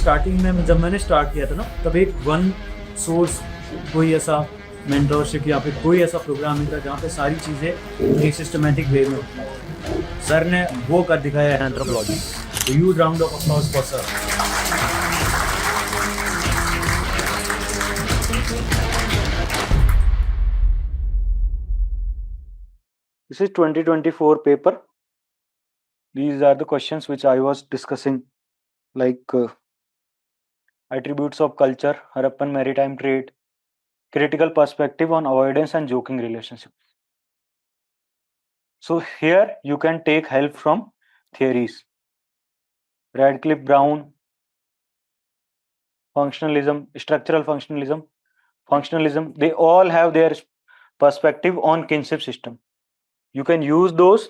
Starting में जब मैंने स्टार्ट किया था ना, तब एक वन सोर्स कोई ऐसा मेंटरशिप या फिर कोई ऐसा प्रोग्राम नहीं था जहाँ पे सारी चीज़ें एक सिस्टमेटिक वे में होती हैं। सर ने वो कर दिखाया है एंथ्रोपोलॉजी। तो huge round of applause for sir. This is 2024 paper. These are the questions which I was discussing, like attributes of culture, Harappan maritime trade, critical perspective on avoidance and joking relationship. So here you can take help from theories. Radcliffe Brown, functionalism, structural functionalism, they all have their perspective on kinship system. You can use those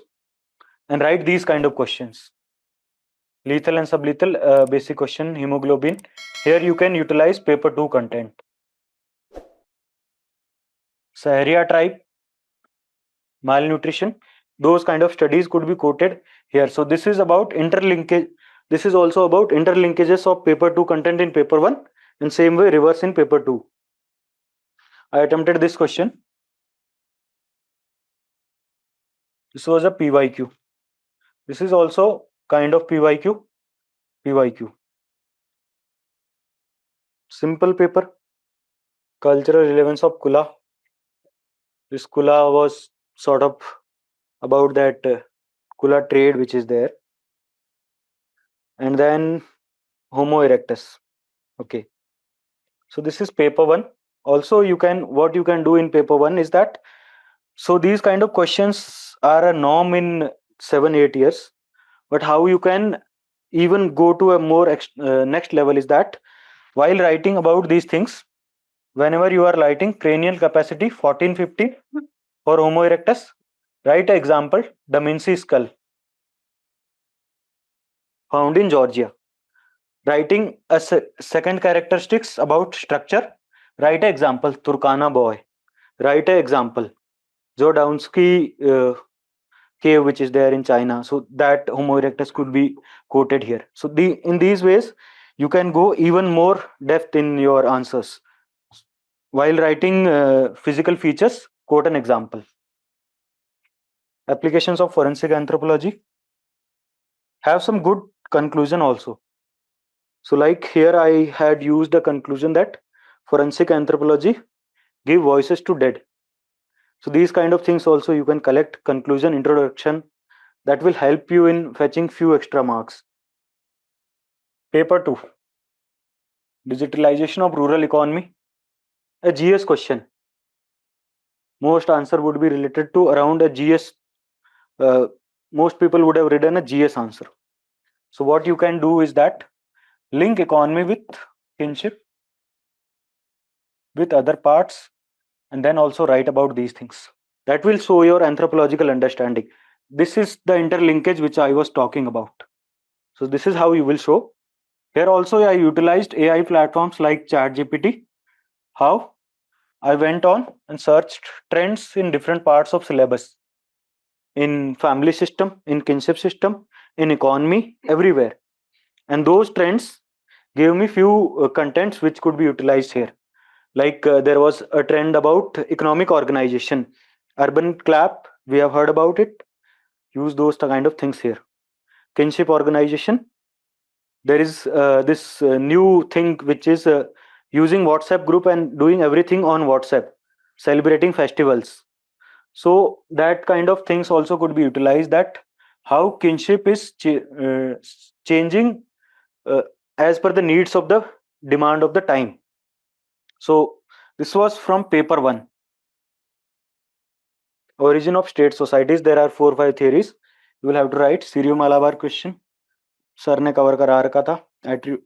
and write these kind of questions. Lethal and sublethal, basic question, hemoglobin. Here you can utilize paper 2 content. Saharia tribe, malnutrition, those kind of studies could be quoted here. So this is about interlinkage. This is also about interlinkages of paper 2 content in paper 1, and same way reverse in paper 2. I attempted this question. This was a PYQ. This is also kind of PYQ. Simple paper. Cultural relevance of Kula. This Kula was sort of about that Kula trade which is there. And then Homo erectus. Okay. So this is paper 1. Also what you can do in paper 1 is that, so these kind of questions are a norm in 7-8 years, but how you can even go to a more next level is that while writing about these things, whenever you are writing cranial capacity 1450 for Homo erectus, write an example, Daminsky skull found in Georgia. Writing a second characteristics about structure, write an example, Turkana boy. Write an example, Zodowski cave which is there in China. So that Homo erectus could be quoted here. So in these ways, you can go even more depth in your answers. While writing physical features, quote an example. Applications of forensic anthropology have some good conclusion also. So like here I had used a conclusion that forensic anthropology give voices to dead. So these kind of things also you can collect conclusion, introduction, that will help you in fetching few extra marks. Paper 2, digitalization of rural economy, a GS question. Most answer would be related to around a GS. Most people would have written a GS answer. So what you can do is that link economy with kinship, with other parts, and then also write about these things. That will show your anthropological understanding. This is the interlinkage which I was talking about. So this is how you will show. Here also I utilized AI platforms like ChatGPT. How? I went on and searched trends in different parts of syllabus. In family system, in kinship system, in economy, everywhere. And those trends gave me few contents which could be utilized here. Like there was a trend about economic organization. Urban clap, we have heard about it. Use those kind of things here. Kinship organization. There is this new thing which is using WhatsApp group and doing everything on WhatsApp, celebrating festivals. So that kind of things also could be utilized, that how kinship is changing as per the needs of the demand of the time. So this was from paper 1. Origin of state societies, there are 4-5 theories. You will have to write. Syrio Malabar question sir ने cover करा रखा था.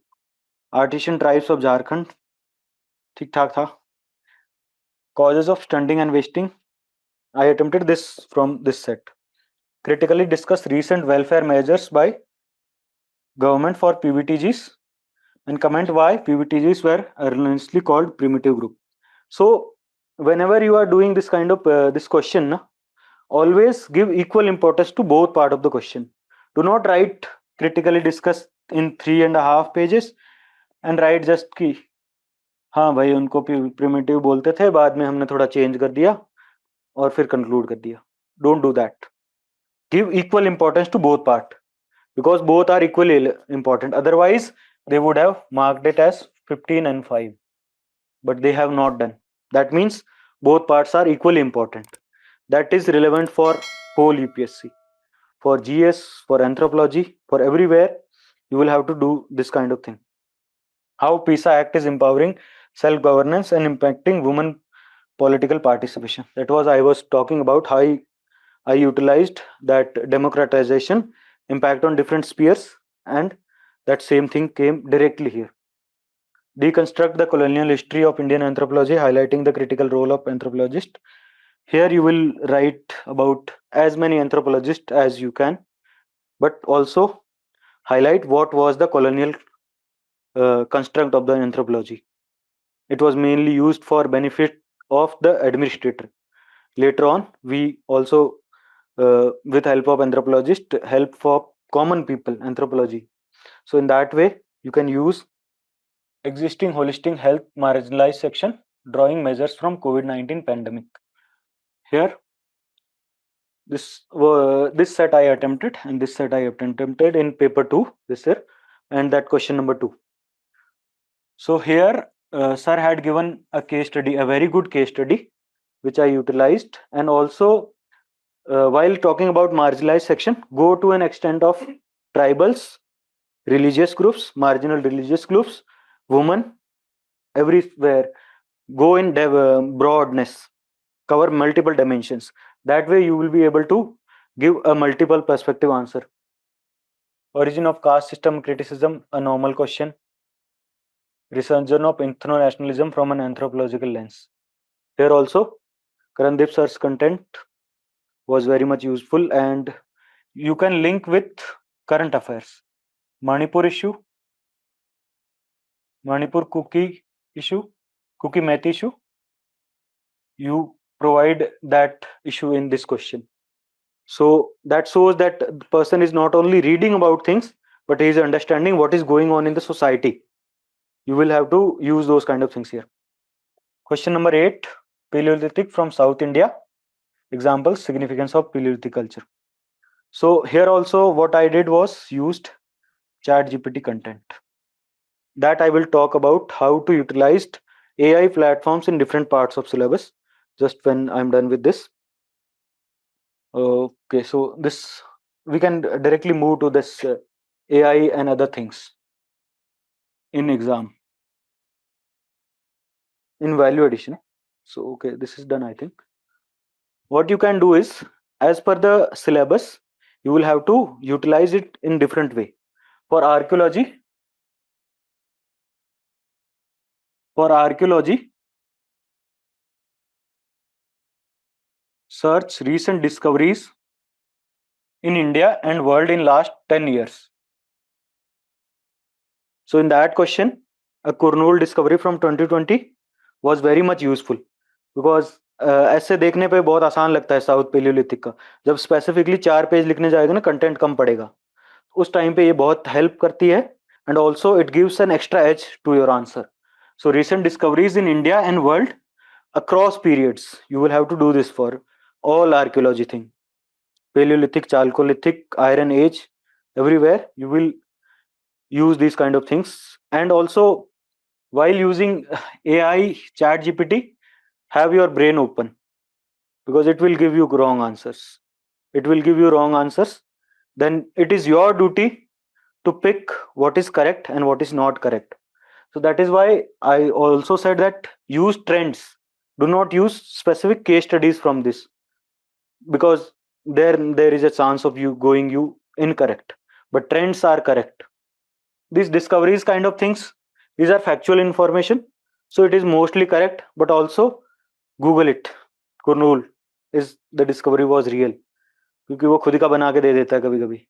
Artisan tribes of Jharkhand, ठीक ठाक था. Causes of stunting and wasting, I attempted this from this set. Critically discuss recent welfare measures by government for PVTGs and comment why PVTGs were erroneously called primitive group. So whenever you are doing this kind of this question, always give equal importance to both part of the question. Do not write critically discuss in 3.5 pages and right just की हाँ भाई उनको primitive बोलते थे, बाद में हमने थोड़ा चेंज कर दिया और फिर कंक्लूड कर दिया. Don't do that. Give equal importance to both part because both are equally important. Otherwise, they would have marked it as 15 and 5, but they have not done. That means both parts are equally important. That is relevant for whole UPSC, for GS, for anthropology, for everywhere. You will have to do this kind of thing. How PISA Act is empowering self-governance and impacting women political participation. That was I was talking about how I utilized that democratization impact on different spheres, and that same thing came directly here. Deconstruct the colonial history of Indian anthropology, highlighting the critical role of anthropologist. Here you will write about as many anthropologists as you can, but also highlight what was the colonial construct of the anthropology. It was mainly used for benefit of the administrator. Later on, we also with help of anthropologist help for common people anthropology. So in that way you can use existing holistic health marginalized section, drawing measures from COVID-19 pandemic. Here this set I attempted, and this set I attempted in paper 2 this year, and that question number 2. So here sir had given a case study, a very good case study, which I utilized. And also while talking about marginalized section, go to an extent of tribals, religious groups, marginal religious groups, women, everywhere. Go in broadness, cover multiple dimensions. That way you will be able to give a multiple perspective answer. Origin of caste system criticism, a normal question. Resurgence of ethno-nationalism from an anthropological lens. Here also, Karandeep Sir's content was very much useful, and you can link with current affairs. Manipur issue, Manipur cookie issue, cookie math issue. You provide that issue in this question. So that shows that the person is not only reading about things, but he is understanding what is going on in the society. You will have to use those kind of things here. Question number 8, Paleolithic from South India. Examples, significance of Paleolithic culture. So here also what I did was used ChatGPT content. That I will talk about how to utilize AI platforms in different parts of syllabus just when I'm done with this. Okay, so this we can directly move to this AI and other things in exam in value addition. So okay, this is done, I think. What you can do is, as per the syllabus, you will have to utilize it in different way. For archaeology, search recent discoveries in India and world in last 10 years. So in that question, a Kurnool discovery from 2020 was very much useful, because ऐसे देखने पे बहुत आसान लगता है south palaeolithic का. जब specifically 4 page लिखने जाएगा ना, कंटेंट कम पड़ेगा. उस टाइम पे ये बहुत हेल्प करती है, and also it gives an extra edge to your answer. So recent discoveries in India and world across periods, you will have to do this for all archaeology thing. Paleolithic, Chalcolithic, Iron Age, everywhere you will use these kind of things. And also while using AI chat GPT, have your brain open, because it will give you wrong answers. It will give you wrong answers. Then it is your duty to pick what is correct and what is not correct. So that is why I also said that use trends. Do not use specific case studies from this, because there is a chance of you going you incorrect, but trends are correct. These discoveries kind of things, these are factual information, so it is mostly correct. But also google it, Kurnool is the discovery was real, क्योंकि वो खुद का बना के दे देता है कभी कभी.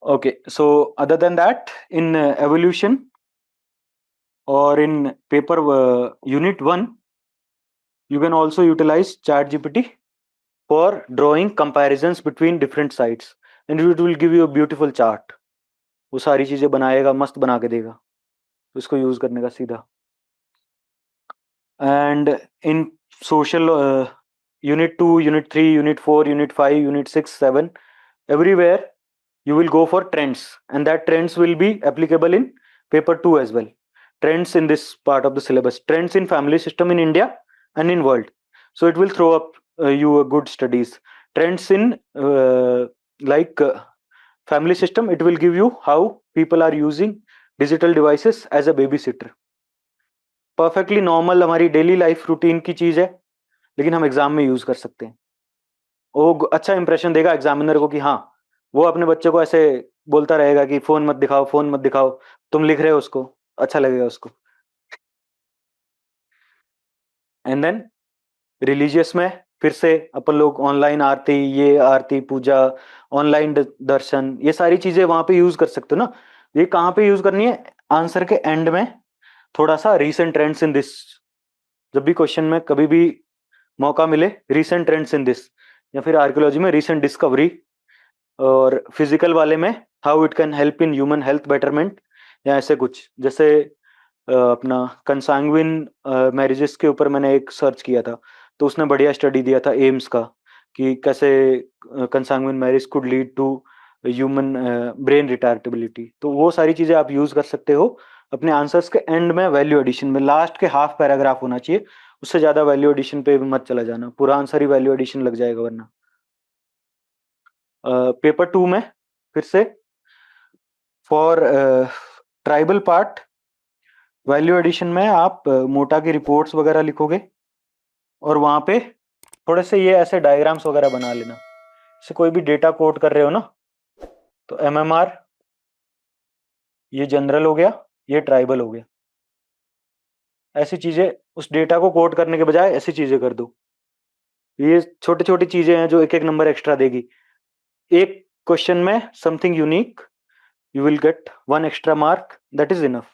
Okay, so other than that, in evolution or in paper unit 1, you can also utilize chat GPT for drawing comparisons between different sites, and it will give you a beautiful chart. वो सारी चीजें बनाएगा, मस्त बना के देगा, तो इसको यूज करने का सीधा। And in social unit 2, unit 3, unit 4, unit 5, unit 6, 7, everywhere you will go for trends, and that trends will be applicable in paper 2 as well. Trends in this part of the syllabus, trends in family system in India and in world. So it will throw up you a good studies. Trends in like family system, it will give you how people are using digital devices as a babysitter. Perfectly normal हमारी daily life routine की चीज है, लेकिन हम exam में use कर सकते हैं। वो अच्छा इंप्रेशन देगा एग्जामिनर को कि हाँ, वो अपने बच्चे को ऐसे बोलता रहेगा कि फोन मत दिखाओ, फोन मत दिखाओ, तुम लिख रहे हो उसको, अच्छा लगेगा उसको। एंड देन रिलीजियस में फिर से अपन लोग ऑनलाइन आरती, ये आरती पूजा, ऑनलाइन दर्शन, ये सारी चीजें वहां पे यूज कर सकते हो ना। ये कहाँ पे यूज करनी है? आंसर के एंड में थोड़ा सा रीसेंट ट्रेंड्स इन दिस, जब भी क्वेश्चन में कभी भी मौका मिले, रीसेंट ट्रेंड्स इन दिस, या फिर आर्कियोलॉजी में रीसेंट डिस्कवरी, और फिजिकल वाले में how it can help in human health betterment, या ऐसे कुछ। जैसे अपना कंसांग्विन मैरिजेस के ऊपर मैंने एक सर्च किया था, तो उसने बढ़िया स्टडी दिया था एम्स का, कि कैसे consanguine marriage could lead to human brain रिटायर्टेबिलिटी। तो वो सारी चीजें आप यूज कर सकते हो अपने आंसर्स के एंड में, वैल्यू एडिशन में। लास्ट के हाफ पैराग्राफ होना चाहिए, उससे ज्यादा वैल्यू एडिशन पे मत चला जाना, पूरा आंसर ही वैल्यू एडिशन लग जाएगा वरना। पेपर 2 में फिर से for tribal part, value addition में आप मोटा की रिपोर्ट्स वगैरह लिखोगे, और वहां पे थोड़े से ये ऐसे डायग्राम्स वगैरह बना लेना। जैसे कोई भी डेटा कोड कर रहे हो ना, तो एमएमआर, ये जनरल हो गया, ये ट्राइबल हो गया, ऐसी चीजें उस डेटा को कोड करने के बजाय ऐसी चीजें कर दो। ये छोटी छोटी चीजें हैं जो एक एक नंबर एक्स्ट्रा देगी। एक क्वेश्चन में something unique, you will get 1 extra mark, that is enough.